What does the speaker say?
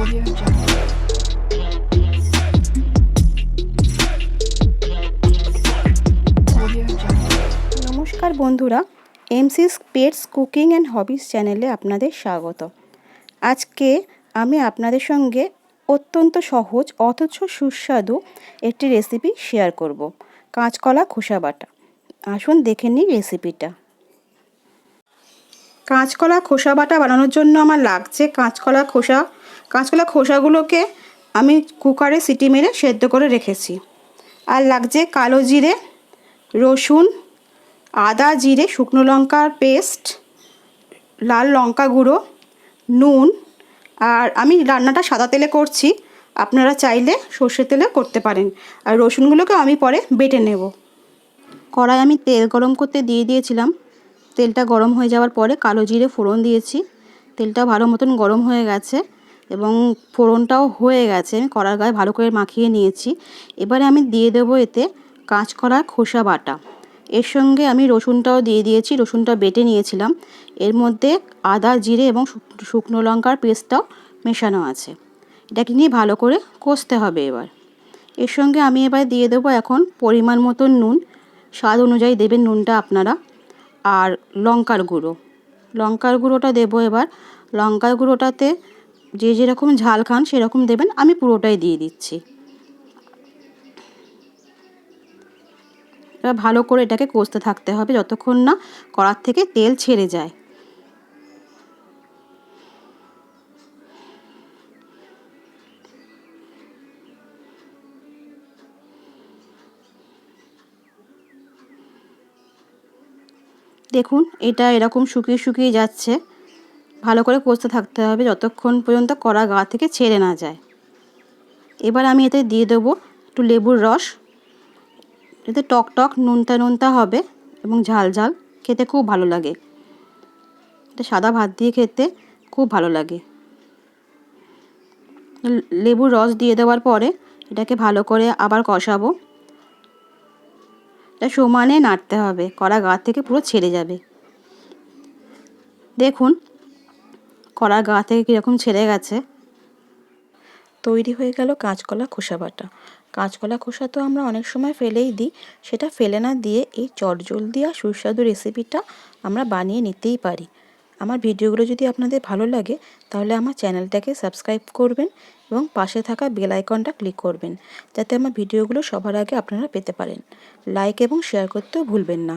নমস্কার বন্ধুরা, এমসিস pets cooking and হবিস চ্যানেলে আপনাদের স্বাগত। আজকে আমি আপনাদের সঙ্গে অত্যন্ত সহজ অথচ সুস্বাদু একটি রেসিপি শেয়ার করব, কাঁচকলা খোসা বাটা। আসুন দেখে নিই রেসিপিটা। কাঁচকলা খোসা বাটা বানানোর জন্য আমার লাগছে কাঁচকলা খোসাগুলোকে আমি কুকারে সিটি মেরে সেদ্ধ করে রেখেছি। আর লাগছে কালো জিরে, রসুন, আদা, জিরে, শুকনো লঙ্কার পেস্ট, লাল লঙ্কা গুঁড়ো, নুন। আর আমি রান্নাটা সাদা তেলে করছি, আপনারা চাইলে সর্ষের তেলে করতে পারেন। আর রসুনগুলোকে আমি পরে বেটে নেব। কড়াই আমি তেল গরম করতে দিয়ে দিয়েছিলাম। তেলটা গরম হয়ে যাওয়ার পরে কালো জিরে ফোড়ন দিয়েছি। তেলটা ভালো মতন গরম হয়ে গেছে এবং ফোড়নটাও হয়ে গেছে। আমি কড়ার গায়ে ভালো করে মাখিয়ে নিয়েছি। এবারে আমি দিয়ে দেবো এতে কাঁচকলার খোসা বাটা। এর সঙ্গে আমি রসুনটাও দিয়ে দিয়েছি, রসুনটা বেটে নিয়েছিলাম। এর মধ্যে আদা, জিরে এবং শুকনো লঙ্কার পেস্টটাও মেশানো আছে। এটাকে নিয়ে ভালো করে কষতে হবে। এর সঙ্গে আমি এবার দিয়ে দেবো এখন পরিমাণ মতন নুন, স্বাদ অনুযায়ী দেবেন নুনটা আপনারা। আর লঙ্কার গুঁড়োটা দেবো এবার। লঙ্কার গুঁড়োটাতে যে যেরকম ঝাল খান সেরকম দেবেন, আমি পুরোটাই দিয়ে দিচ্ছি। এবার ভালো করে এটাকে কষতে থাকতে হবে যতক্ষণ না কড়ার থেকে তেল ছেড়ে যায়। দেখুন এটা এরকম শুকিয়ে শুকিয়ে যাচ্ছে। ভালো করে কষতে থাকতে হবে যতক্ষণ পর্যন্ত কড়া গা থেকে ছেড়ে না যায়। এবার আমি এতে দিয়ে দেবো একটু লেবুর রস। এতে টক টক নোনতা নোনতা হবে এবং ঝাল ঝাল, খেতে খুব ভালো লাগে। এটা সাদা ভাত দিয়ে খেতে খুব ভালো লাগে। লেবুর রস দিয়ে দেওয়ার পরে এটাকে ভালো করে আবার কষাবো। এটা সমানে নাড়তে হবে, কড়া গা থেকে পুরো ছেড়ে যাবে। দেখুন কড়া গা থেকে কীরকম ছেড়ে গেছে। তৈরি হয়ে গেল কাঁচকলা খোসা বাটা। কাঁচকলা খোসা তো আমরা অনেক সময় ফেলেই দিই, সেটা ফেলে না দিয়ে এই চটজলদি আর সুস্বাদু রেসিপিটা আমরা বানিয়ে নিতেই পারি। আমার ভিডিওগুলো যদি আপনাদের ভালো লাগে তাহলে আমার চ্যানেলটাকে সাবস্ক্রাইব করবেন এবং পাশে থাকা বেল আইকনটা ক্লিক করবেন, যাতে আমার ভিডিওগুলো সবার আগে আপনারা পেতে পারেন। লাইক এবং শেয়ার করতেও ভুলবেন না।